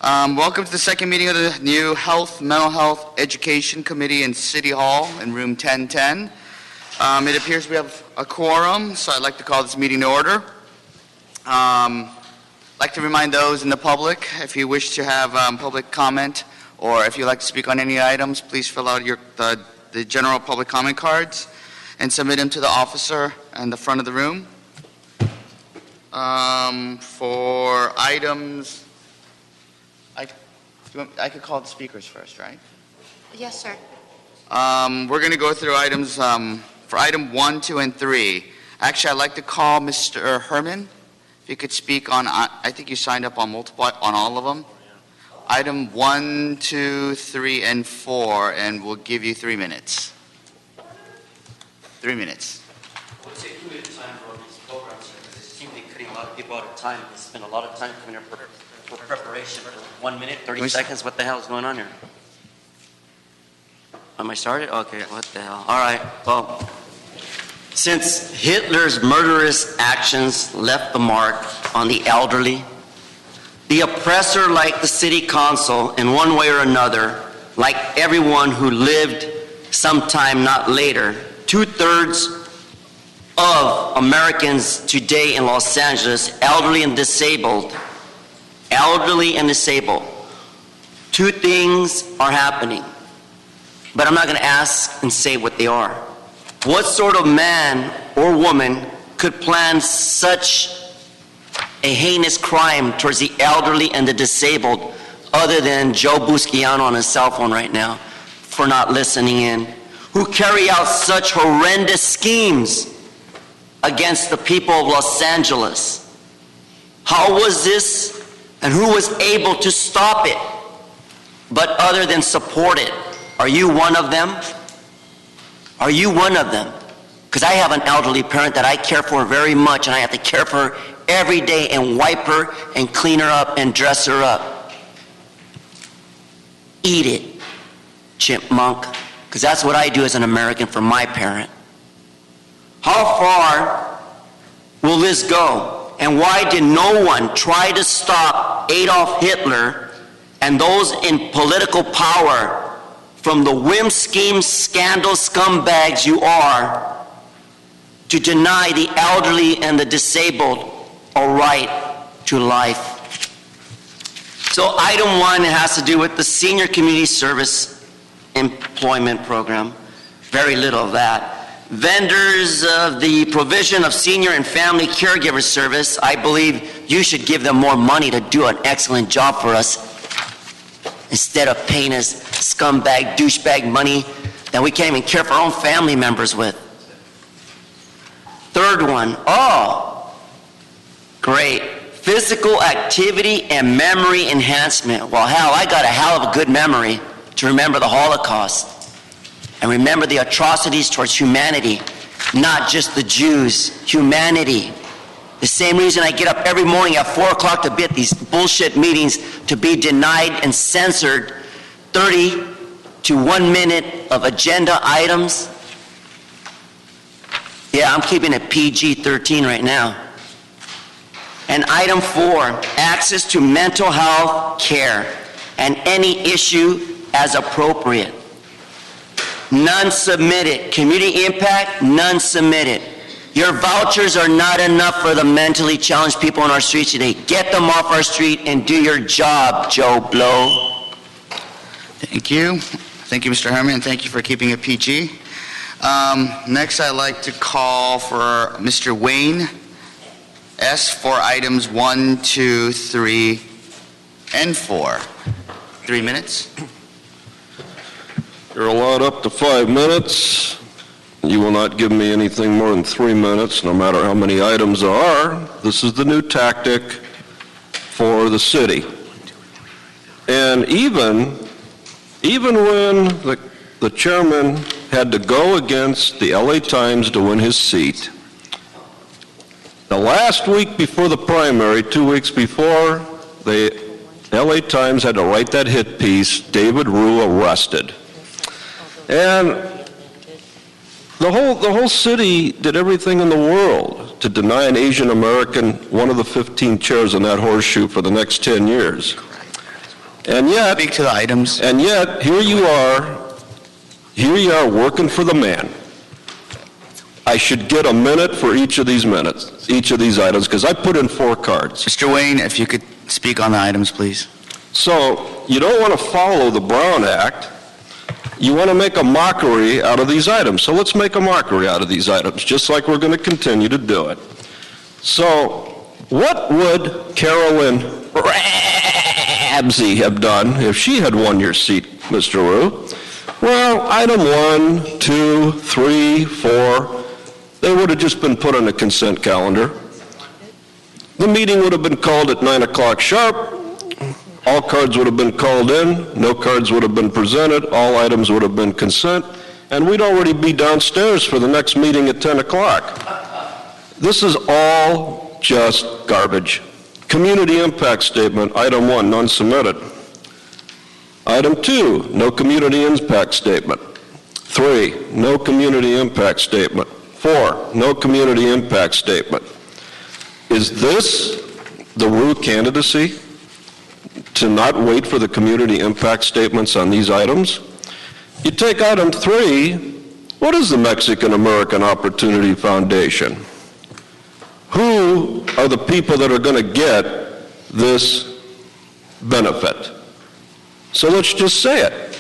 Welcome to the second meeting of the new Health, Mental Health, Education Committee in City Hall in room 1010. It appears we have a quorum, so I'd like to call this meeting to order. I'd like to remind those in the public, if you wish to have public comment or if you'd like to speak on any items, please fill out the general public comment cards and submit them to the officer in the front of the room. For items, I could call the speakers first, right? Yes, sir. We're going to go through items for item 1, 2, and 3. Actually, I'd like to call Mr. Herman. If you could speak on, I think you signed up on all of them. Item 1, 2, 3, and 4, and we'll give you 3 minutes. 3 minutes. What's the accumulated time for these programs? Because it seems they're cutting a lot of people out of time. They spend a lot of time coming here for preparation. For 1 minute, 30 seconds. What the hell is going on here? Am I started? Okay, what the hell? All right, well, since Hitler's murderous actions left the mark on the elderly, the oppressor, like the city council, in one way or another, like everyone who lived sometime not later, 2/3 of Americans today in Los Angeles, elderly and disabled, two things are happening. But I'm not going to ask and say what they are. What sort of man or woman could plan such a heinous crime towards the elderly and the disabled other than Joe Busquiano on his cell phone right now for not listening in? Who carry out such horrendous schemes against the people of Los Angeles? How was this, and who was able to stop it, but other than support it? Are you one of them? Are you one of them? Because I have an elderly parent that I care for very much, and I have to care for her every day and wipe her and clean her up and dress her up. Eat it, chipmunk, because that's what I do as an American for my parent. How far will this go? And why did no one try to stop Adolf Hitler and those in political power from the whim, scheme, scandal scumbags you are to deny the elderly and the disabled a right to life? So item 1 has to do with the Senior Community Service Employment Program. Very little of that. Vendors of the provision of senior and family caregiver service, I believe you should give them more money to do an excellent job for us instead of paying us scumbag, douchebag money that we can't even care for our own family members with. Third one, oh, great. Physical activity and memory enhancement. Well, hell, I got a hell of a good memory to remember the Holocaust and remember the atrocities towards humanity, not just the Jews, humanity. The same reason I get up every morning at 4 o'clock to be at these bullshit meetings to be denied and censored 30 to 1 minute of agenda items. Yeah, I'm keeping it PG-13 right now. And item 4, access to mental health care and any issue as appropriate. None submitted. Community impact, none submitted. Your vouchers are not enough for the mentally challenged people on our streets today. Get them off our street and do your job, Joe Blow. Thank you. Thank you, Mr. Herman, and thank you for keeping it PG. Next, I'd like to call for Mr. Wayne S. for items 1, 2, 3, and 4. 3 minutes. You're allowed up to 5 minutes. You will not give me anything more than 3 minutes, no matter how many items there are. This is the new tactic for the city. And even when the chairman had to go against the LA Times to win his seat, the last week before the primary, 2 weeks before, the LA Times had to write that hit piece, David Rue Arrested. And the whole city did everything in the world to deny an Asian American one of the 15 chairs in that horseshoe for the next 10 years. And yet, Speak to the items. and yet, here you are working for the man. I should get a minute for each of these items, because I put in 4 cards. Mr. Wayne, if you could speak on the items, please. So, you don't want to follow the Brown Act. You want to make a mockery out of these items. So let's make a mockery out of these items, just like we're going to continue to do it. So, what would Carolyn Ramsey have done if she had won your seat, Mr. Rue? Well, item 1, 2, 3, 4, they would have just been put on the consent calendar. The meeting would have been called at 9 o'clock sharp. All cards would have been called in. No cards would have been presented. All items would have been consent. And we'd already be downstairs for the next meeting at 10 o'clock. This is all just garbage. Community impact statement, item 1, none submitted. Item 2, no community impact statement. 3, no community impact statement. 4, no community impact statement. Is this the Rue candidacy? To not wait for the community impact statements on these items? You take item 3, what is the Mexican American Opportunity Foundation? Who are the people that are going to get this benefit? So let's just say it.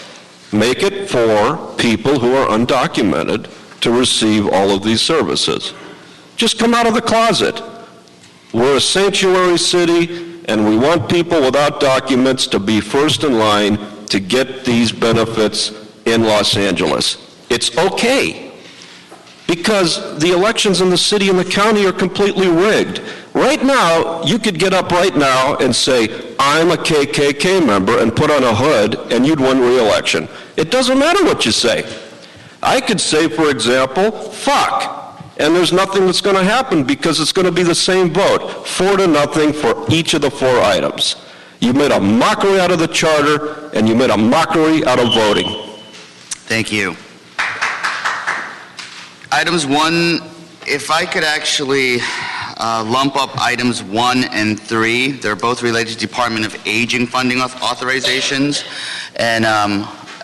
Make it for people who are undocumented to receive all of these services. Just come out of the closet. We're a sanctuary city, and we want people without documents to be first in line to get these benefits in Los Angeles. It's okay, because the elections in the city and the county are completely rigged. Right now, you could get up right now and say, I'm a KKK member, and put on a hood, and you'd win re-election. It doesn't matter what you say. I could say, for example, fuck, and there's nothing that's going to happen because it's going to be the same vote, 4-0 for each of the 4 items. You made a mockery out of the charter, and you made a mockery out of voting. Thank you. Items 1, if I could actually lump up items 1 and 3, they're both related to Department of Aging funding authorizations, and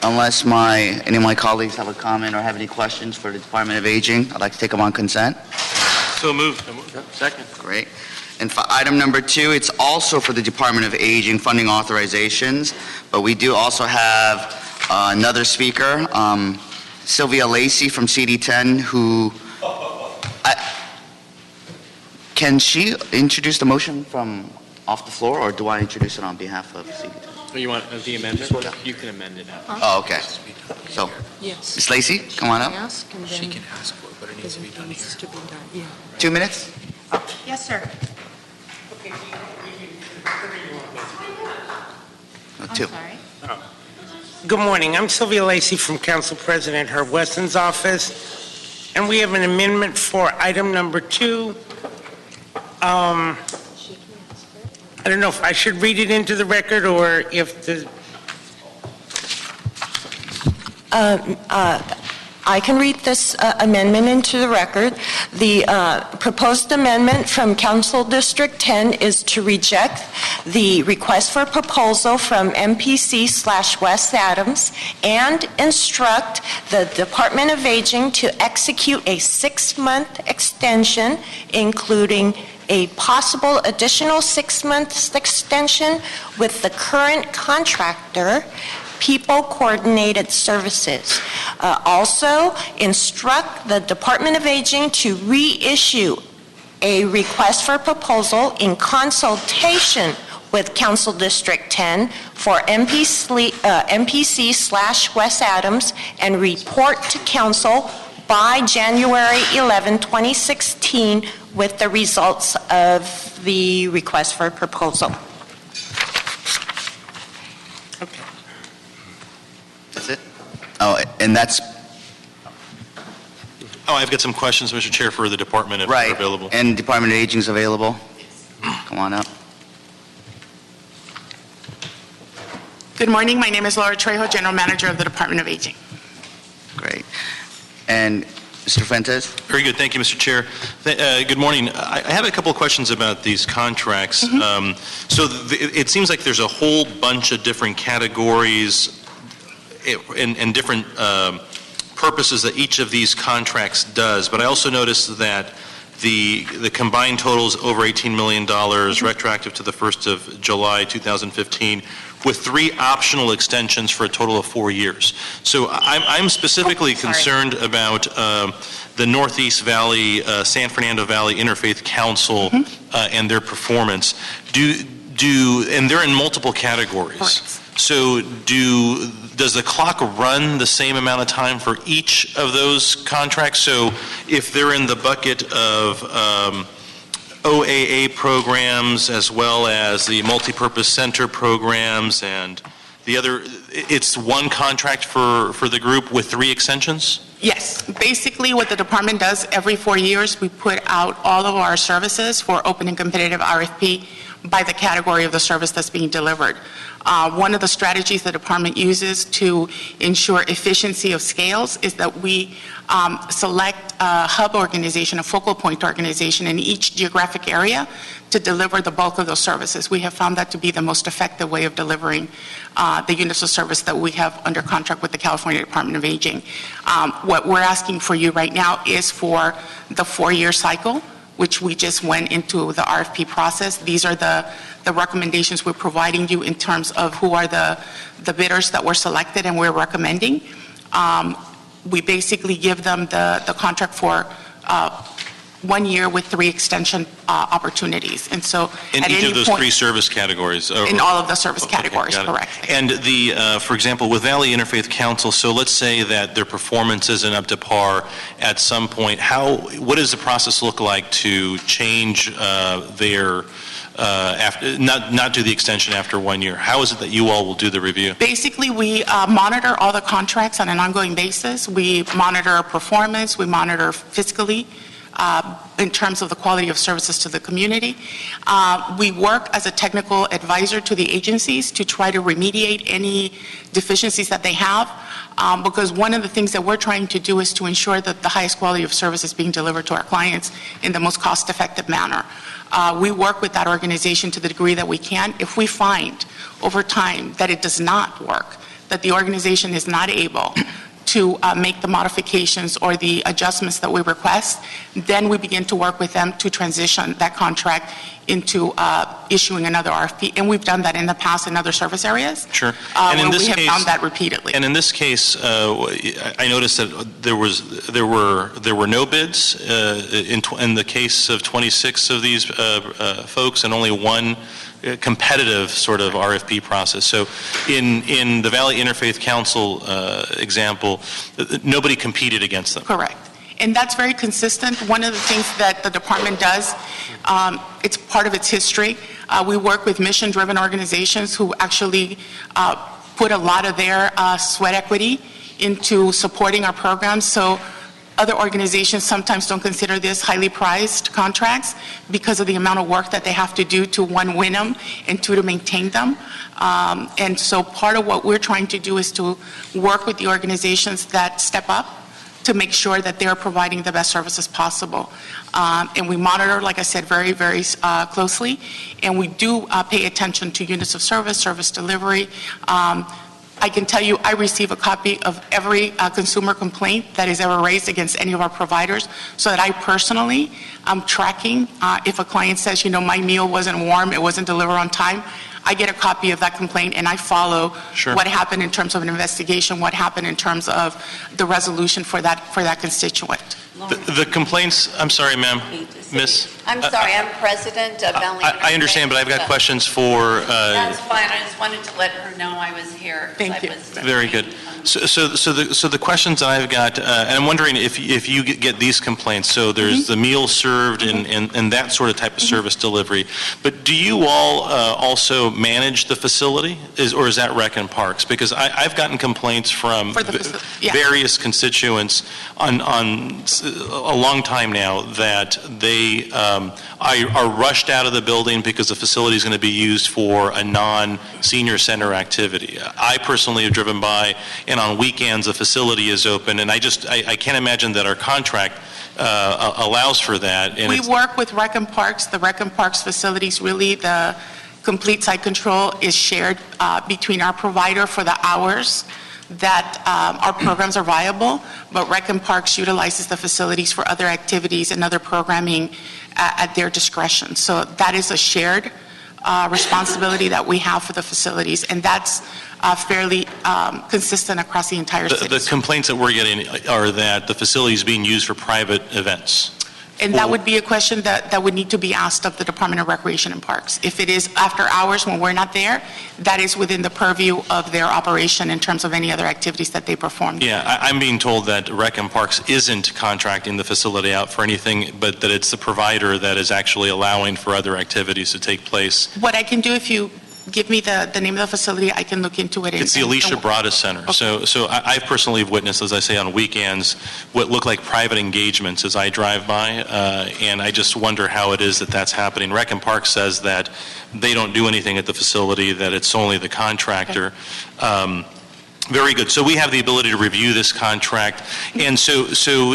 unless any of my colleagues have a comment or have any questions for the Department of Aging, I'd like to take them on consent. So moved. Second. Great. And for item number 2, it's also for the Department of Aging funding authorizations, but we do also have another speaker, Sylvia Lacey from CD10, who... Can she introduce the motion from off the floor, or do I introduce it on behalf of CD10? Oh, you want the amendment? You can amend it. Oh, okay. So, Yes. Ms. Lacey, come on up. Ask and then She can ask for it, but it needs to be done here. needs to be done, yeah. 2 minutes? Yes, sir. Oh, 2. Sorry. Good morning. I'm Sylvia Lacey from Council President Herb Weston's office, and we have an amendment for item number 2. I don't know if I should read it into the record or if the... I can read this amendment into the record. The proposed amendment from Council District 10 is to reject the request for proposal from MPC/West Adams and instruct the Department of Aging to execute a 6-month extension, including a possible additional 6-month extension with the current contractor, People Coordinated Services. Also, instruct the Department of Aging to reissue a request for proposal in consultation with Council District 10 for MPC/West Adams and report to Council by January 11, 2016 with the results of the request for proposal. That's it? Oh, and that's... Oh, I've got some questions, Mr. Chair, for the department if they're available. Right, and Department of Aging's available. Come on up. Good morning. My name is Laura Trejo, General Manager of the Department of Aging. Great. And Mr. Fuentes? Very good. Thank you, Mr. Chair. Good morning. I have a couple of questions about these contracts. It seems like there's a whole bunch of different categories and different purposes that each of these contracts does, but I also noticed that the combined total is over $18 million, retroactive to the 1st of July 2015, with 3 optional extensions for a total of 4 years. So I'm specifically concerned about the Northeast Valley, San Fernando Valley Interfaith Council and their performance. And they're in multiple categories. Correct. So does the clock run the same amount of time for each of those contracts? So if they're in the bucket of OAA programs as well as the multipurpose center programs and the other, it's one contract for the group with 3 extensions? Yes. Basically, what the department does every 4 years, we put out all of our services for open and competitive RFP by the category of the service that's being delivered. One of the strategies the department uses to ensure efficiency of scales is that we select a hub organization, a focal point organization in each geographic area to deliver the bulk of those services. We have found that to be the most effective way of delivering the units of service that we have under contract with the California Department of Aging. What we're asking for you right now is for the 4-year cycle, which we just went into the RFP process. These are the recommendations we're providing you in terms of who are the bidders that were selected and we're recommending. We basically give them the contract for 1 year with 3 extension opportunities. And so in at each any of those point, 3 service categories? in all of the service categories, got it. correct. And for example, with Valley Interfaith Council, so let's say that their performance isn't up to par at some point. What does the process look like to change their not do the extension after 1 year? How is it that you all will do the review? Basically, we monitor all the contracts on an ongoing basis. We monitor performance. We monitor fiscally in terms of the quality of services to the community. We work as a technical advisor to the agencies to try to remediate any deficiencies that they have, because one of the things that we're trying to do is to ensure that the highest quality of service is being delivered to our clients in the most cost-effective manner. We work with that organization to the degree that we can. If we find over time that it does not work, that the organization is not able to make the modifications or the adjustments that we request, then we begin to work with them to transition that contract into issuing another RFP. And we've done that in the past in other service areas. Sure. And in where this we have case, found that repeatedly. And in this case, I noticed that there were no bids in the case of 26 of these folks, and only 1 competitive sort of RFP process. So in the Valley Interfaith Council example, nobody competed against them. Correct. And that's very consistent. One of the things that the department does, it's part of its history. We work with mission-driven organizations who actually put a lot of their sweat equity into supporting our programs. So other organizations sometimes don't consider this highly prized contracts because of the amount of work that they have to do to, 1, win them, and 2, to maintain them. And so part of what we're trying to do is to work with the organizations that step up to make sure that they're providing the best services possible. And we monitor, like I said, very, very closely. And we do pay attention to units of service, service delivery. I can tell you I receive a copy of every consumer complaint that is ever raised against any of our providers, so that I personally am tracking if a client says, my meal wasn't warm, it wasn't delivered on time. I get a copy of that complaint and I follow what happened in terms of an investigation, what happened in terms of the resolution for that constituent. The complaints, I'm sorry, ma'am, Miss. I'm sorry, I'm president of Valley. I understand, but I've got questions for... That's fine, I just wanted to let her know I was here. Thank you. Very good. So the questions that I've got, and I'm wondering if you get these complaints, so there's the meal served and that sort of type of service delivery, but do you all also manage the facility, or is that Rec and Parks? Because I've gotten complaints from For the yeah. various constituents on a long time now that they are rushed out of the building because the facility is going to be used for a non-senior center activity. I personally have driven by, and on weekends the facility is open, and I can't imagine that our contract allows for that. And we work with Rec and Parks. The Rec and Parks facilities, really, the complete site control is shared between our provider for the hours that our programs are viable, but Rec and Parks utilizes the facilities for other activities and other programming at their discretion. So that is a shared responsibility that we have for the facilities, and that's fairly consistent across the entire city. The complaints that we're getting are that the facility is being used for private events. And that would be a question that would need to be asked of the Department of Recreation and Parks. If it is after hours when we're not there, that is within the purview of their operation in terms of any other activities that they perform. Yeah, I'm being told that Rec and Parks isn't contracting the facility out for anything, but that it's the provider that is actually allowing for other activities to take place. What I can do, if you give me the name of the facility, I can look into it. It's the Alicia Broadus Center. Okay. So I personally have witnessed, as I say, on weekends, what look like private engagements as I drive by, and I just wonder how it is that that's happening. Rec and Park says that they don't do anything at the facility, that it's only the contractor. Okay. Very good. So we have the ability to review this contract, and so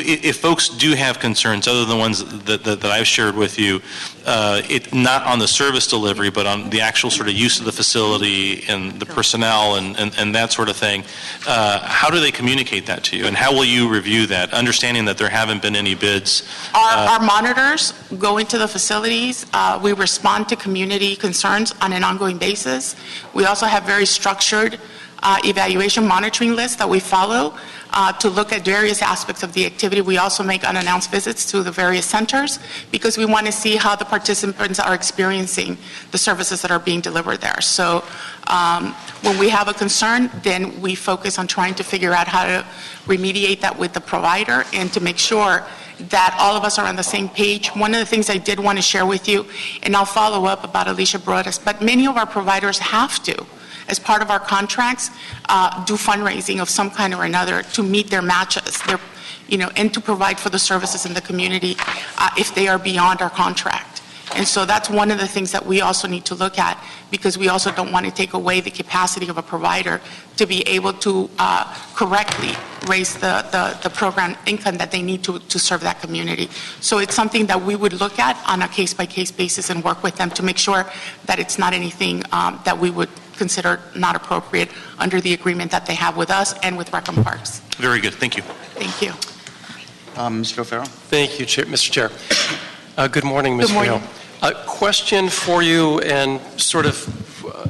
if folks do have concerns, other than the ones that I've shared with you, not on the service delivery, but on the actual sort of use of the facility and the personnel and that sort of thing, how do they communicate that to you, and how will you review that, understanding that there haven't been any bids? Our monitors go into the facilities. We respond to community concerns on an ongoing basis. We also have very structured evaluation monitoring lists that we follow to look at various aspects of the activity. We also make unannounced visits to the various centers because we want to see how the participants are experiencing the services that are being delivered there. So when we have a concern, then we focus on trying to figure out how to remediate that with the provider and to make sure that all of us are on the same page. One of the things I did want to share with you, and I'll follow up about Alicia Broadus, but many of our providers have to, as part of our contracts, do fundraising of some kind or another to meet their matches, and to provide for the services in the community if they are beyond our contract. And so that's one of the things that we also need to look at, because we also don't want to take away the capacity of a provider to be able to correctly raise the program income that they need to serve that community. So it's something that we would look at on a case-by-case basis and work with them to make sure that it's not anything that we would consider not appropriate under the agreement that they have with us and with Rec and Parks. Very good. Thank you. Thank you. Mr. O'Farrell? Thank you, Mr. Chair. Good morning, Ms. Good morning. Farrell. A question for you, and sort of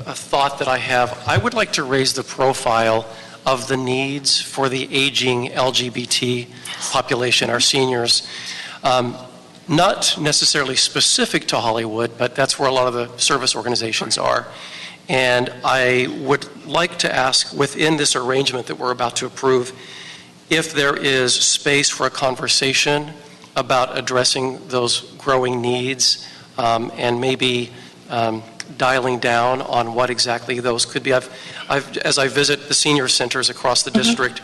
a thought that I have. I would like to raise the profile of the needs for the aging LGBT population, our seniors. Not necessarily specific to Hollywood, but that's where a lot of the service organizations are. And I would like to ask, within this arrangement that we're about to approve, if there is space for a conversation about addressing those growing needs, and maybe dialing down on what exactly those could be. As I visit the senior centers across the district,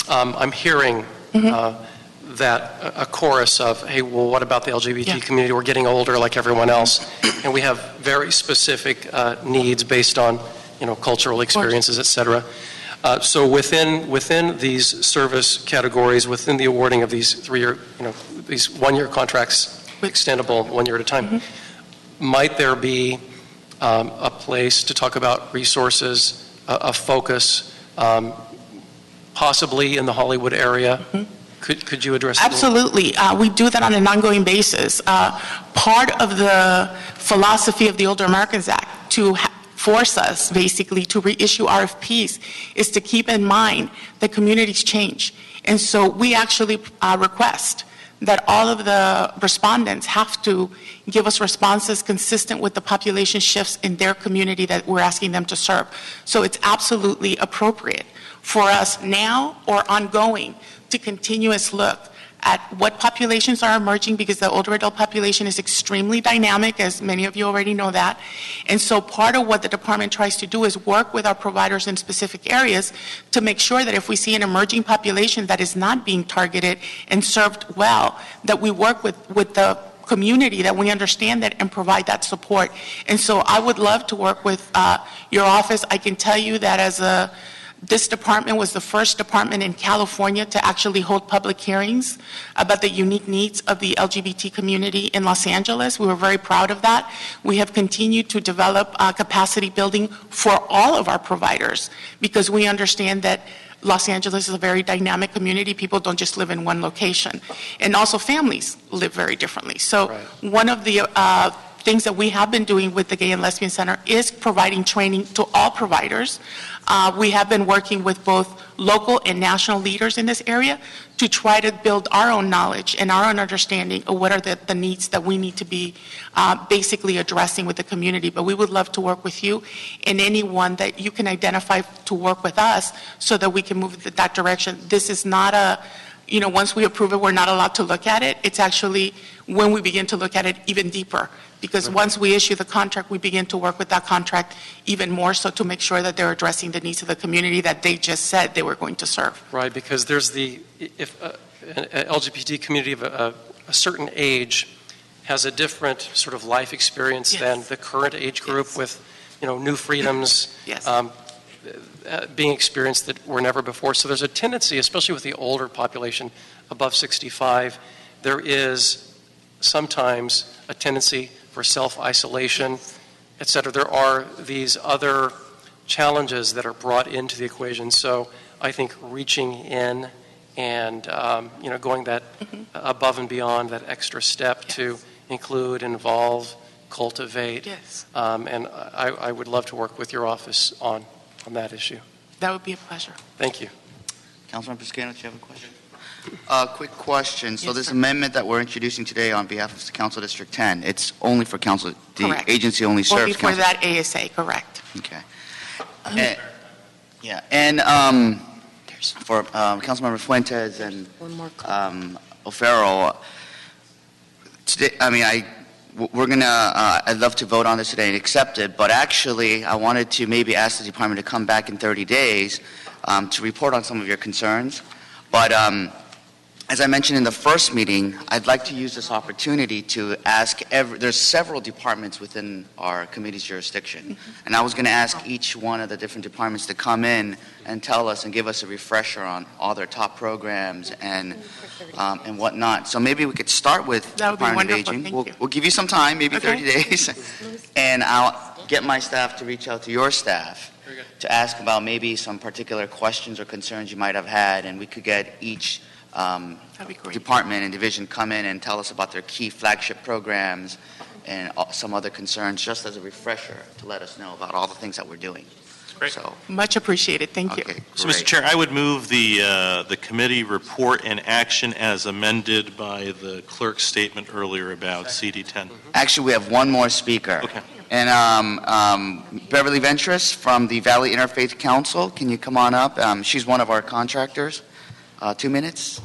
I'm hearing that a chorus of, hey, well, what about the LGBT community? We're getting older like everyone else, and we have very specific needs based on, cultural experiences, et cetera. So within these service categories, within the awarding of these these one-year contracts, extendable 1 year at a time, might there be a place to talk about resources, a focus, possibly in the Hollywood area? Could you address that? Absolutely. We do that on an ongoing basis. Part of the philosophy of the Older Americans Act to force us basically to reissue RFPs is to keep in mind that communities change. And so we actually request that all of the respondents have to give us responses consistent with the population shifts in their community that we're asking them to serve. So it's absolutely appropriate for us now or ongoing to continuous look at what populations are emerging, because the older adult population is extremely dynamic, as many of you already know that. And so part of what the department tries to do is work with our providers in specific areas to make sure that if we see an emerging population that is not being targeted and served well, that we work with the community, that we understand that and provide that support. And so I would love to work with your office. I can tell you that this department was the first department in California to actually hold public hearings about the unique needs of the LGBT community in Los Angeles. We were very proud of that. We have continued to develop capacity building for all of our providers, because we understand that Los Angeles is a very dynamic community. People don't just live in one location. And also families live very differently. So one of the things that we have been doing with the Gay and Lesbian Center is providing training to all providers. We have been working with both local and national leaders in this area to try to build our own knowledge and our own understanding of what are the needs that we need to be basically addressing with the community. But we would love to work with you and anyone that you can identify to work with us so that we can move in that direction. This is not once we approve it, we're not allowed to look at it. It's actually when we begin to look at it even deeper. Because once we issue the contract, we begin to work with that contract even more so to make sure that they're addressing the needs of the community that they just said they were going to serve. Right, because there's if an LGBT community of a certain age has a different sort of life experience than the current age group with, new freedoms being experienced that were never before. So there's a tendency, especially with the older population above 65, there is sometimes a tendency for self-isolation, et cetera. There are these other challenges that are brought into the equation. So I think reaching in and going that above and beyond that extra step to include, involve, cultivate. And I would love to work with your office on that issue. That would be a pleasure. Thank you. Councilmember Piscano, do you have a question? Quick question. So this amendment that we're introducing today on behalf of Council District 10, it's only for council, the Correct. agency only serves Or before council. that ASA, correct. Okay. And for Councilmember Fuentes and O'Farrell, today, I'd love to vote on this today and accept it, but actually I wanted to maybe ask the department to come back in 30 days to report on some of your concerns. But as I mentioned in the first meeting, I'd like to use this opportunity to ask there's several departments within our committee's jurisdiction, and I was going to ask each one of the different departments to come in and tell us and give us a refresher on all their top programs and whatnot. So maybe we could start with Department of Aging. We'll give you some time, maybe 30 days, and I'll get my staff to reach out to your staff to ask about maybe some particular questions or concerns you might have had, and we could get each department and division come in and tell us about their key flagship programs and some other concerns, just as a refresher to let us know about all the things that we're doing. Great. So, much appreciated. Thank you. So, Mr. Chair, I would move the committee report and action as amended by the clerk's statement earlier about CD10. Actually, we have one more speaker. Okay. And Beverly Ventress from the Valley Interfaith Council, can you come on up? She's one of our contractors. 2 minutes.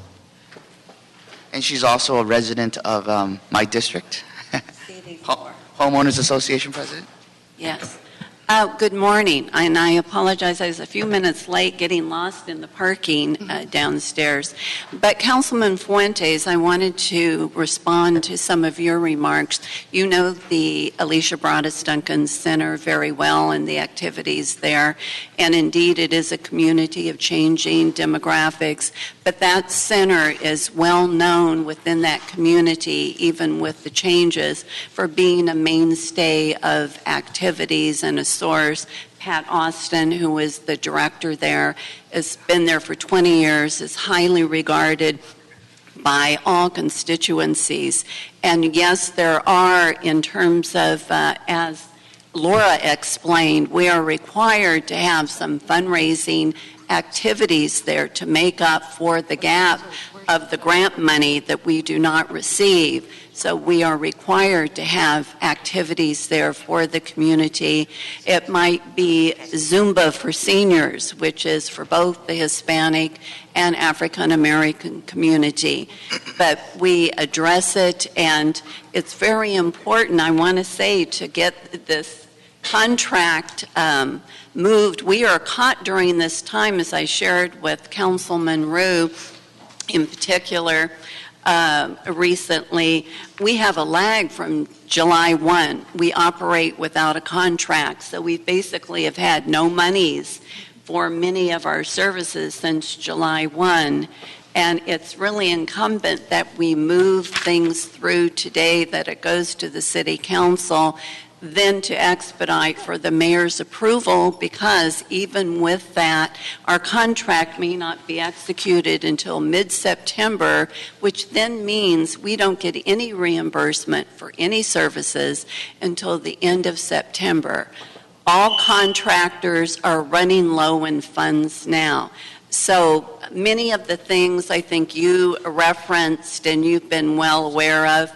And she's also a resident of my district. Homeowners Association President. Yes. Good morning, and I apologize. I was a few minutes late getting lost in the parking downstairs. But Councilman Fuentes, I wanted to respond to some of your remarks. You know the Alicia Broadus Duncan Center very well and the activities there. And indeed, it is a community of changing demographics. But that center is well known within that community, even with the changes, for being a mainstay of activities and a source. Pat Austin, who is the director there, has been there for 20 years, is highly regarded by all constituencies. And yes, there are, in terms of, as Laura explained, we are required to have some fundraising activities there to make up for the gap of the grant money that we do not receive. So we are required to have activities there for the community. It might be Zumba for seniors, which is for both the Hispanic and African American community. But we address it, and it's very important, I want to say, to get this contract moved. We are caught during this time, as I shared with Councilman Rue, in particular, recently, we have a lag from July 1. We operate without a contract, so we basically have had no monies for many of our services since July 1. And it's really incumbent that we move things through today, that it goes to the City Council, then to expedite for the mayor's approval, because even with that, our contract may not be executed until mid-September, which then means we don't get any reimbursement for any services until the end of September. All contractors are running low in funds now. So many of the things I think you referenced and you've been well aware of,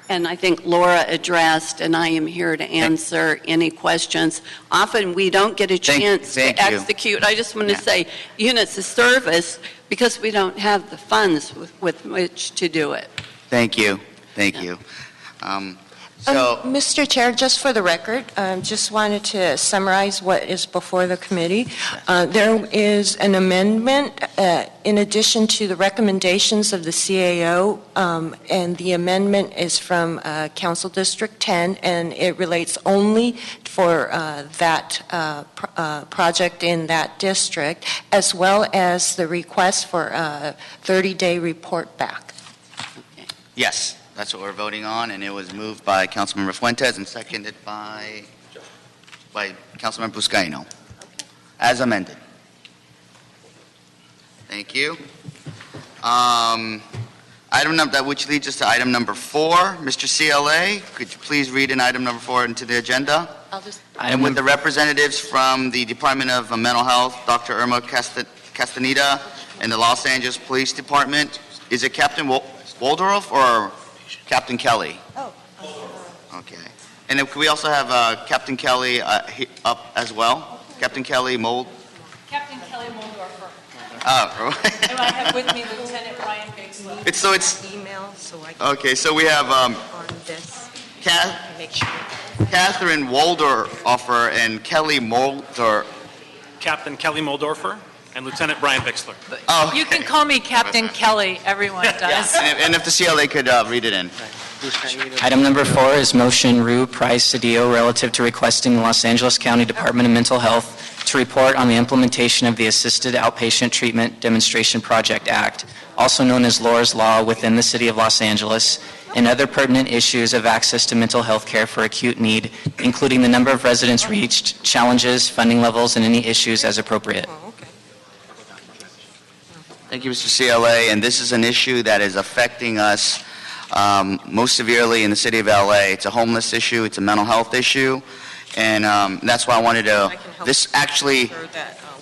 and I think Laura addressed, and I am here to answer any questions. Often we don't get a chance to execute. I just want to say units of service because we don't have the funds with which to do it. Thank you. Thank you. Mr. Chair, just for the record, just wanted to summarize what is before the committee. There is an amendment in addition to the recommendations of the CAO, and the amendment is from Council District 10, and it relates only for that project in that district, as well as the request for a 30-day report back. Okay. Yes. That's what we're voting on, and it was moved by Councilmember Fuentes and seconded by Councilmember Buscaino, as amended. Thank you. Which leads us to item number 4. Mr. CLA, could you please read in item number 4 into the agenda? And with the representatives from the Department of Mental Health, Dr. Irma Castaneda, and the Los Angeles Police Department. Is it Captain Waldorf or Captain Kelly? Oh. Okay. And then could we also have Captain Kelly up as well? Captain Kelly Mold? Captain Kelly Moldorfer. Oh, And I have with me Lieutenant Brian Bigsley. It's Email, so I can okay. So we have on this. Make sure. Catherine Waldorfer and Kelly Molder. Captain Kelly Moldorfer and Lieutenant Brian Bixler. Oh, You can call me Captain Kelly, everyone does. and if the CLA could read it in. Item number 4 is motion Rue Price Cedillo relative to requesting the Los Angeles County Department of Mental Health to report on the implementation of the Assisted Outpatient Treatment Demonstration Project Act, also known as Laura's Law, within the City of Los Angeles, and other pertinent issues of access to mental health care for acute need, including the number of residents reached, challenges, funding levels, and any issues as appropriate. Thank you, Mr. CLA. And this is an issue that is affecting us most severely in the city of LA. It's a homeless issue. It's a mental health issue. And that's why I wanted to, this actually,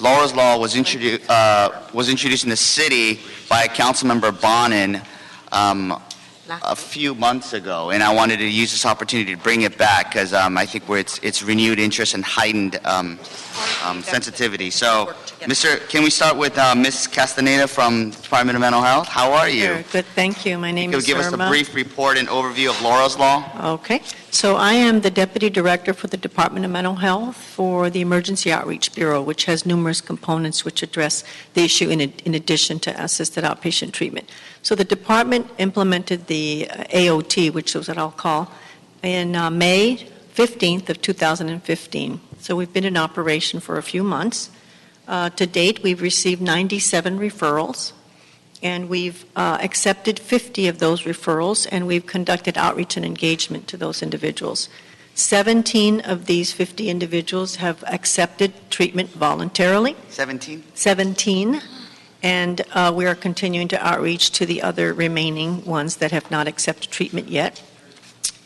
Laura's Law was introduced in the city by Councilmember Bonin a few months ago, and I wanted to use this opportunity to bring it back because I think it's renewed interest and heightened sensitivity. So, can we start with Ms. Castaneda from the Department of Mental Health? How are you? Sure, good, thank you. My name is Give us Irma. a brief report and overview of Laura's Law. Okay, so I am the Deputy Director for the Department of Mental Health for the Emergency Outreach Bureau, which has numerous components which address the issue in addition to assisted outpatient treatment. So the department implemented the AOT, which is what I'll call, in May 15th of 2015. So we've been in operation for a few months. To date, we've received 97 referrals, and we've accepted 50 of those referrals, and we've conducted outreach and engagement to those individuals. 17 of these 50 individuals have accepted treatment voluntarily. 17? 17. And we are continuing to outreach to the other remaining ones that have not accepted treatment yet.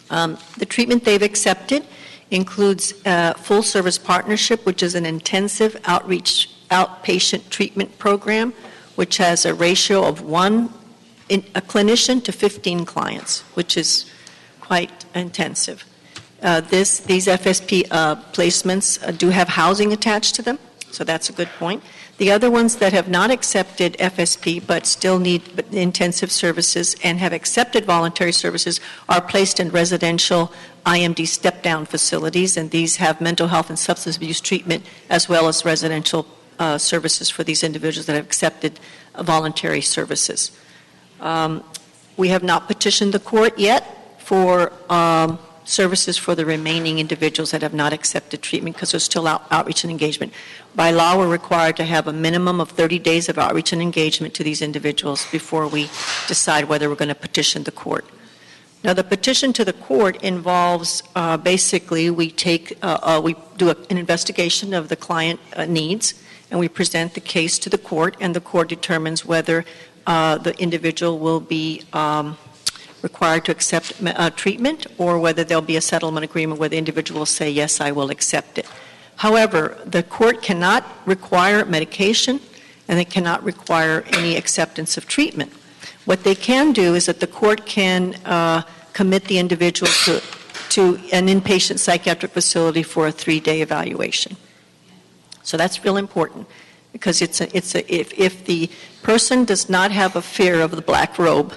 The treatment they've accepted includes full service partnership, which is an intensive outreach outpatient treatment program, which has a ratio of a clinician to 15 clients, which is quite intensive. These FSP placements do have housing attached to them, so that's a good point. The other ones that have not accepted FSP but still need intensive services and have accepted voluntary services are placed in residential IMD step-down facilities, and these have mental health and substance abuse treatment as well as residential services for these individuals that have accepted voluntary services. We have not petitioned the court yet for services for the remaining individuals that have not accepted treatment because there's still outreach and engagement. By law, we're required to have a minimum of 30 days of outreach and engagement to these individuals before we decide whether we're going to petition the court. Now, the petition to the court involves basically we do an investigation of the client needs, and we present the case to the court, and the court determines whether the individual will be required to accept treatment or whether there'll be a settlement agreement where the individual will say, yes, I will accept it. However, the court cannot require medication and it cannot require any acceptance of treatment. What they can do is that the court can commit the individual to an inpatient psychiatric facility for a 3-day evaluation. So that's real important because if the person does not have a fear of the black robe,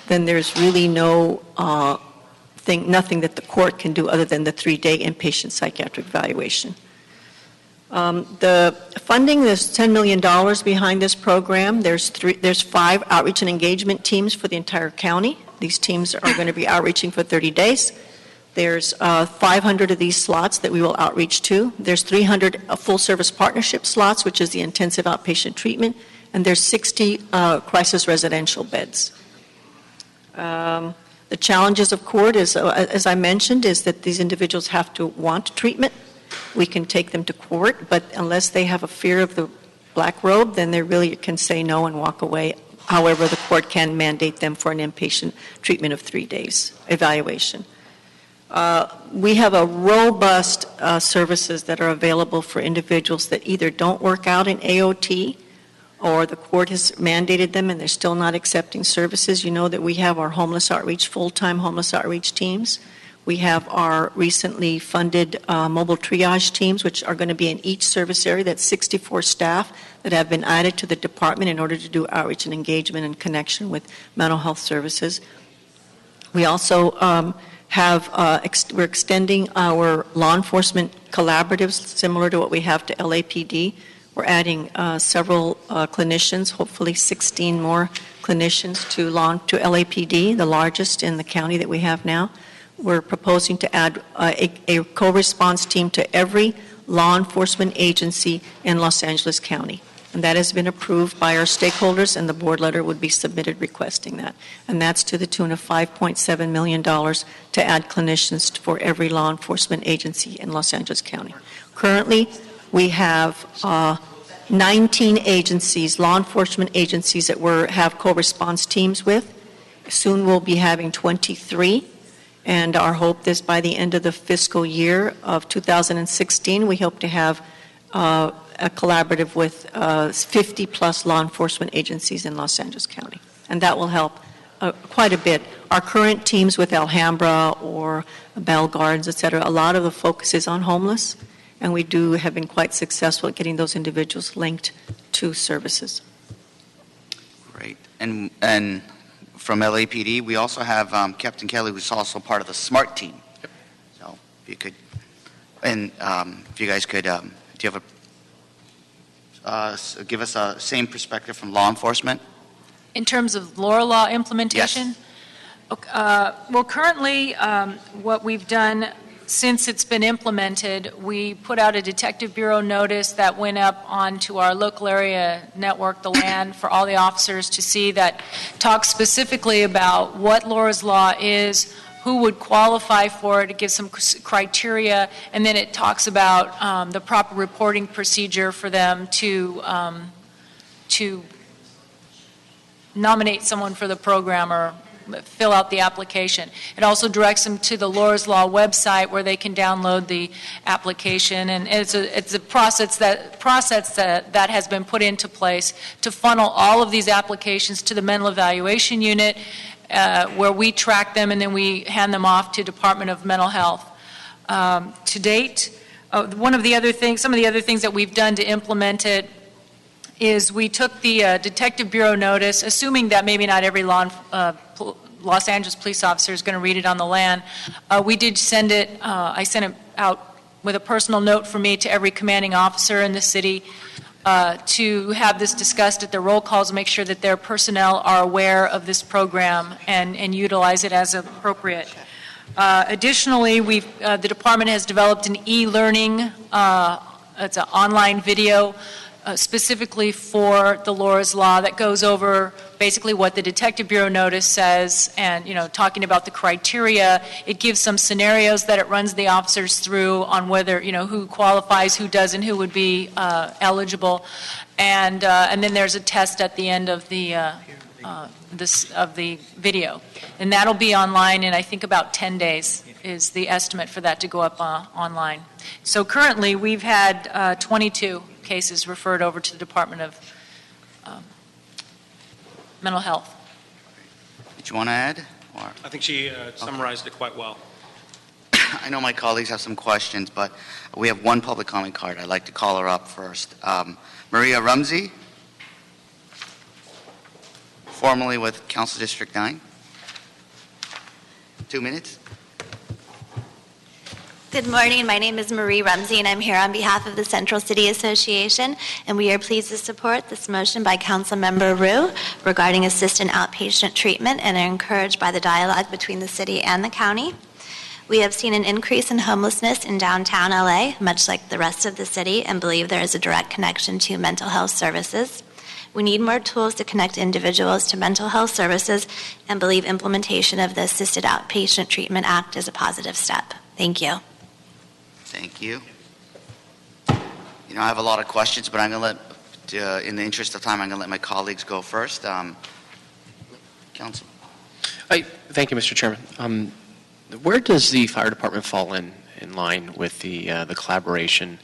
then there's really nothing that the court can do other than the 3-day inpatient psychiatric evaluation. The funding, there's $10 million behind this program. There's 5 outreach and engagement teams for the entire county. These teams are going to be outreaching for 30 days. There's 500 of these slots that we will outreach to. There's 300 full-service partnership slots, which is the intensive outpatient treatment, and there's 60 crisis residential beds. The challenges of court is, as I mentioned, is that these individuals have to want treatment. We can take them to court, but unless they have a fear of the black robe, then they really can say no and walk away. However, the court can mandate them for an inpatient treatment of 3 days evaluation. We have a robust services that are available for individuals that either don't work out in AOT or the court has mandated them and they're still not accepting services. You know that we have our homeless outreach, full-time homeless outreach teams. We have our recently funded mobile triage teams, which are going to be in each service area. That's 64 staff that have been added to the department in order to do outreach and engagement and connection with mental health services. We also we're extending our law enforcement collaboratives similar to what we have to LAPD. We're adding several clinicians, hopefully 16 more clinicians to LAPD, the largest in the county that we have now. We're proposing to add a co-response team to every law enforcement agency in Los Angeles County. And that has been approved by our stakeholders, and the board letter would be submitted requesting that. And that's to the tune of $5.7 million to add clinicians for every law enforcement agency in Los Angeles County. Currently, we have 19 agencies, law enforcement agencies that we have co-response teams with. Soon we'll be having 23. And our hope is by the end of the fiscal year of 2016, we hope to have a collaborative with 50-plus law enforcement agencies in Los Angeles County. And that will help quite a bit. Our current teams with Alhambra or Bell Gardens, et cetera, a lot of the focus is on homeless, and we have been quite successful at getting those individuals linked to services. Great. And from LAPD, we also have Captain Kelly, who's also part of the SMART team. Yep. So if you could, and if you guys could, do you have give us a same perspective from law enforcement? In terms of Laura Law implementation? Yes. Well, currently, what we've done since it's been implemented, we put out a Detective Bureau notice that went up onto our local area network, the LAN, for all the officers to see, that talks specifically about what Laura's Law is, who would qualify for it, it gives some criteria, and then it talks about the proper reporting procedure for them to nominate someone for the program or fill out the application. It also directs them to the Laura's Law website where they can download the application, and it's a process that has been put into place to funnel all of these applications to the mental evaluation unit, where we track them and then we hand them off to Department of Mental Health. To date, some of the other things that we've done to implement it is we took the Detective Bureau notice, assuming that maybe not every Los Angeles police officer is going to read it on the land. We did send it, I sent it out with a personal note from me to every commanding officer in the city to have this discussed at their roll calls, make sure that their personnel are aware of this program and utilize it as appropriate. Additionally, the department has developed an e-learning, it's an online video specifically for the Laura's Law that goes over basically what the Detective Bureau notice says and, talking about the criteria. It gives some scenarios that it runs the officers through on whether, who qualifies, who doesn't, who would be eligible. And then there's a test at the end of the video. And that'll be online in, I think, about 10 days is the estimate for that to go up online. So currently, we've had 22 cases referred over to the Department of Mental Health. Did you want to add? Or? I think she summarized it quite well. I know my colleagues have some questions, but we have one public comment card. I'd like to call her up first. Maria Rumsey, formerly with Council District 9. 2 minutes. Good morning. My name is Marie Rumsey, and I'm here on behalf of the Central City Association, and we are pleased to support this motion by Councilmember Rue regarding assisted outpatient treatment and are encouraged by the dialogue between the city and the county. We have seen an increase in homelessness in downtown LA, much like the rest of the city, and believe there is a direct connection to mental health services. We need more tools to connect individuals to mental health services and believe implementation of the Assisted Outpatient Treatment Act is a positive step. Thank you. Thank you. I have a lot of questions, but I'm going to let, in the interest of time, I'm going to let my colleagues go first. Council. Thank you, Mr. Chairman. Where does the fire department fall in line with the collaboration?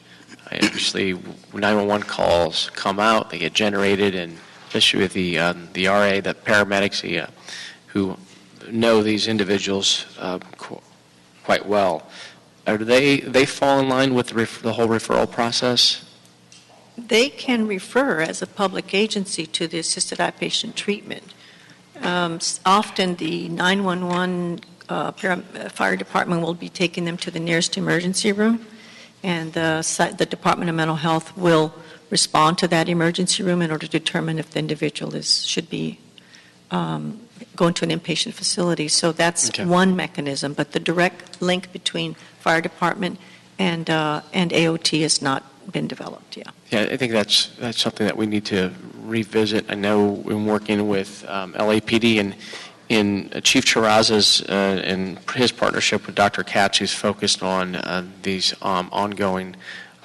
Obviously, 911 calls come out, they get generated, and especially with the RA, the paramedics who know these individuals quite well. Do they fall in line with the whole referral process? They can refer as a public agency to the assisted outpatient treatment. Often the 911 fire department will be taking them to the nearest emergency room, and the Department of Mental Health will respond to that emergency room in order to determine if the individual should be going to an inpatient facility. So that's one mechanism, but the direct link between fire department and AOT has not been developed. Yeah, I think that's something that we need to revisit. I know in working with LAPD and in Chief Chiraza's and his partnership with Dr. Katz, who's focused on these ongoing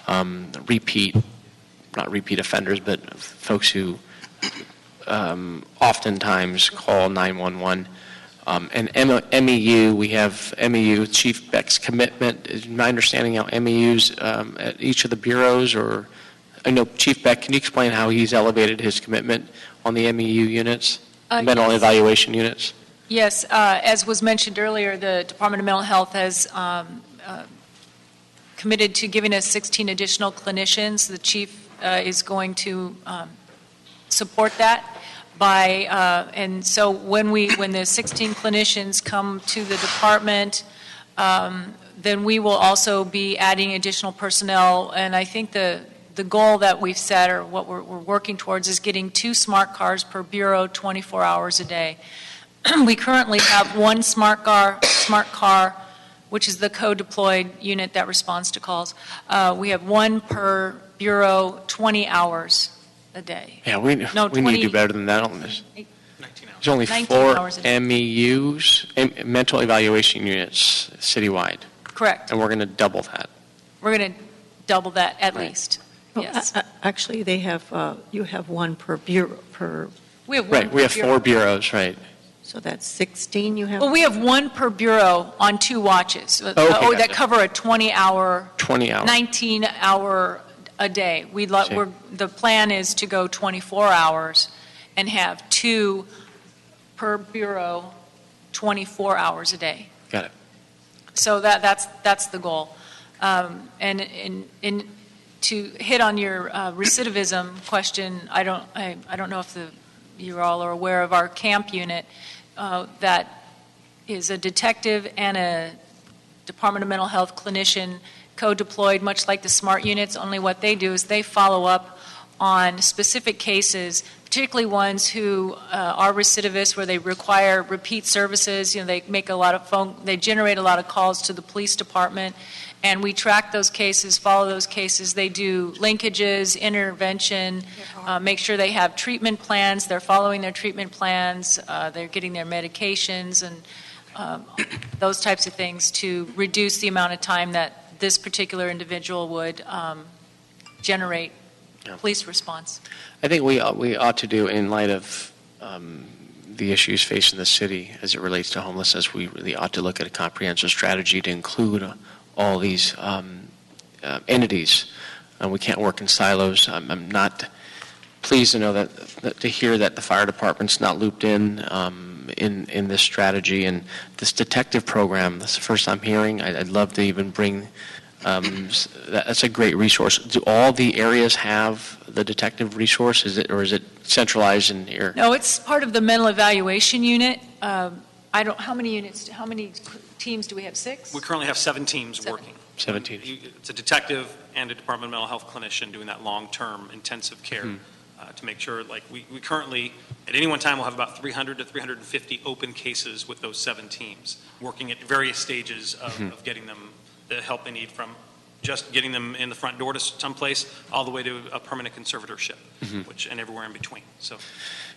not repeat offenders, but folks who oftentimes call 911. And MEU, we have MEU, Chief Beck's commitment. Is my understanding how MEU's at each of the bureaus, or I know Chief Beck, can you explain how he's elevated his commitment on the MEU units, mental evaluation units? Yes, as was mentioned earlier, the Department of Mental Health has committed to giving us 16 additional clinicians. The chief is going to support that. And so when the 16 clinicians come to the department, then we will also be adding additional personnel. And I think the goal that we've set, or what we're working towards, is getting 2 smart cars per bureau 24 hours a day. We currently have 1 smart car, which is the co-deployed unit that responds to calls. We have 1 per bureau 20 hours a day. Yeah, we need to do better than that on this. 19 hours. There's only 4 MEUs, mental evaluation units, citywide. Correct. And we're going to double that. We're going to double that at least. Yes. Actually, they have you have 1 per bureau per. We have 1 right. We have 4 bureaus, right? So that's 16 you have? Well, we have one per bureau on 2 watches. Okay, that gotcha. cover a 20-hour, 20 hours. 19-hour a day. The plan is to go 24 hours and have 2 per bureau, 24 hours a day. Got it. So that's the goal. And to hit on your recidivism question, I don't know if you all are aware of our camp unit that is a detective and a Department of Mental Health clinician co-deployed, much like the SMART units. Only what they do is they follow up on specific cases, particularly ones who are recidivists, where they require repeat services. They make they generate a lot of calls to the police department, and we track those cases, follow those cases. They do linkages, intervention, make sure they have treatment plans, they're following their treatment plans, they're getting their medications, and those types of things to reduce the amount of time that this particular individual would generate police response. I think we ought to do, in light of the issues facing the city as it relates to homelessness, we really ought to look at a comprehensive strategy to include all these entities. We can't work in silos. I'm not pleased to know to hear that the fire department's not looped in this strategy, and this detective program. That's the first I'm hearing. I'd love to even bring. That's a great resource. Do all the areas have the detective resource? Or is it centralized in here? No, it's part of the mental evaluation unit. How many teams do we have? 6? We currently have 7 teams 7. working. 17. It's a detective and a Department of Mental Health clinician doing that long-term intensive care to make sure, we currently, at any one time, will have about 300 to 350 open cases with those 7 teams, working at various stages of getting them the help they need, from just getting them in the front door to someplace all the way to a permanent conservatorship, and everywhere in between. So.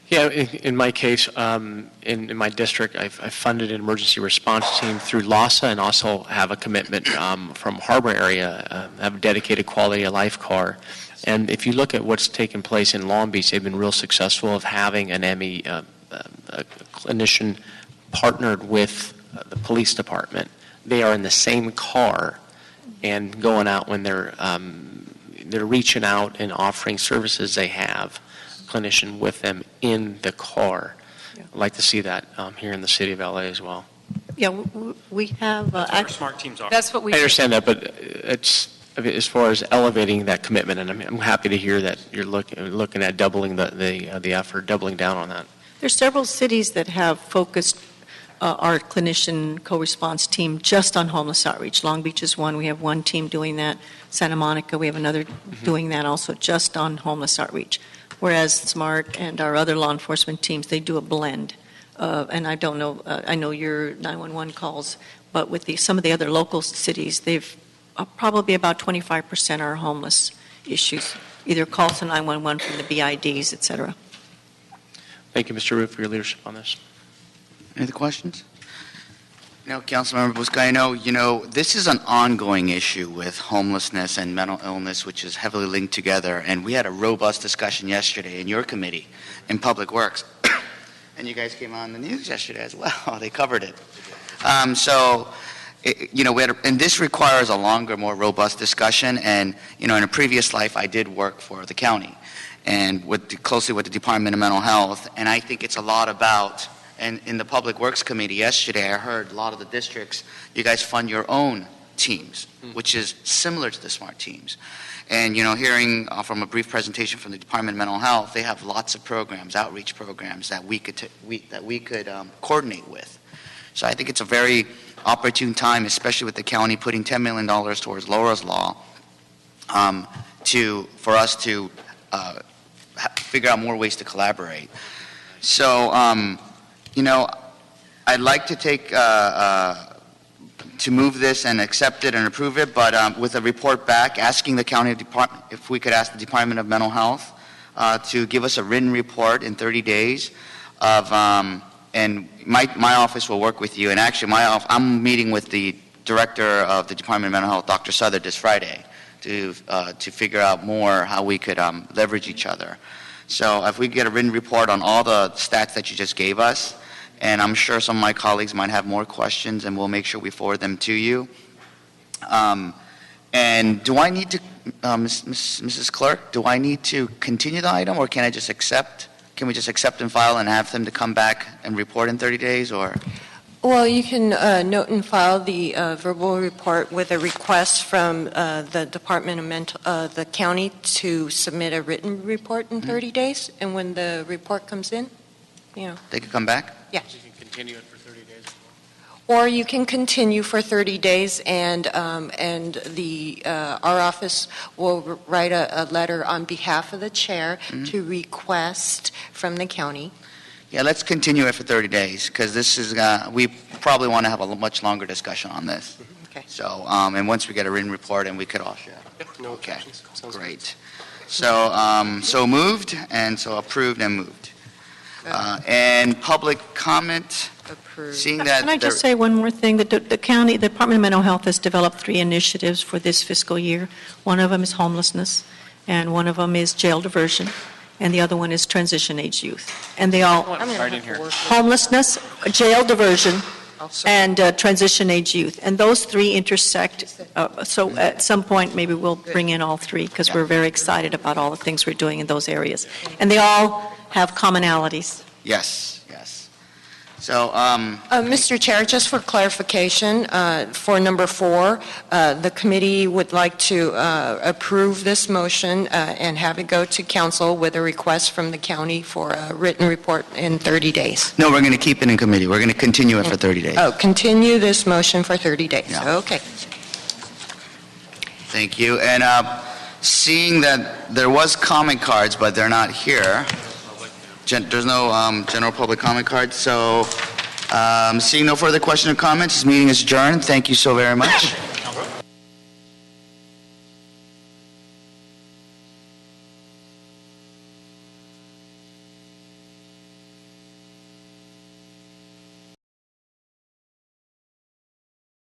Yeah, in my case, in my district, I've funded an emergency response team through LASA, and also have a commitment from Harbor area, have a dedicated quality of life car. And if you look at what's taken place in Long Beach, they've been real successful of having an ME, a clinician partnered with the police department. They are in the same car and going out when they're reaching out and offering services. They have a clinician with them in the car. Yeah. I'd like to see that here in the city of LA as well. Yeah, we have. That's what our SMART teams are. That's what we. I understand that, but it's as far as elevating that commitment, and I'm happy to hear that you're looking at doubling the effort, doubling down on that. There's several cities that have focused our clinician co-response team just on homeless outreach. Long Beach is one. We have one team doing that. Santa Monica, we have another doing that also, just on homeless outreach. Whereas SMART and our other law enforcement teams, they do a blend. And I don't know, I know your 911 calls, but with some of the other local cities, they've probably about 25% are homeless issues, either calls to 911 from the BIDs, et cetera. Thank you, Mr. Roof, for your leadership on this. Any other questions? Councilmember Buscaino, this is an ongoing issue with homelessness and mental illness, which is heavily linked together. And we had a robust discussion yesterday in your committee in Public Works. And you guys came on the news yesterday as well. They covered it. And this requires a longer, more robust discussion. And, in a previous life, I did work for the county and closely with the Department of Mental Health. And I think it's a lot about. And in the Public Works Committee yesterday, I heard a lot of the districts, you guys fund your own teams, which is similar to the SMART teams. And, hearing from a brief presentation from the Department of Mental Health, they have lots of programs, outreach programs that we could coordinate with. So I think it's a very opportune time, especially with the county putting $10 million towards Laura's Law, for us to figure out more ways to collaborate. So, I'd like to take to move this and accept it and approve it, but with a report back asking the county department, if we could ask the Department of Mental Health to give us a written report in 30 days of, and my office will work with you. And actually, I'm meeting with the director of the Department of Mental Health, Dr. Southard, this Friday to figure out more how we could leverage each other. So if we get a written report on all the stats that you just gave us, and I'm sure some of my colleagues might have more questions, and we'll make sure we forward them to you. And do I need to, Mrs. Clerk, do I need to continue the item, or can we just accept and file and have them to come back and report in 30 days, or? Well, you can note and file the verbal report with a request from the Department of the county to submit a written report in 30 days, and when the report comes in, They could come back? Yeah. You can continue it for 30 days. Or you can continue for 30 days, and our office will write a letter on behalf of the chair to request from the county. Yeah, let's continue it for 30 days, because this is, we probably want to have a much longer discussion on this. Okay. So, and once we get a written report, and we could all share. No Okay, objections. Sounds good. great. So moved, and so approved and moved. And public comment, Approved. seeing that. Can I just say one more thing? The Department of Mental Health has developed 3 initiatives for this fiscal year. One of them is homelessness, and one of them is jail diversion, and the other one is transition age youth. And they all, homelessness, jail diversion, and transition age youth. And those 3 intersect, so at some point, maybe we'll bring in all 3, because we're very excited about all the things we're doing in those areas. And they all have commonalities. Yes, yes. So, Mr. Chair, just for clarification, for number 4, the committee would like to approve this motion and have it go to council with a request from the county for a written report in 30 days. no, we're going to keep it in committee. We're going to continue it for 30 days. Oh, continue this motion for 30 days. Yeah. Okay. Thank you. And seeing that there was comment cards, but they're not here, there's no general public comment cards, so seeing no further questions or comments, this meeting is adjourned. Thank you so very much.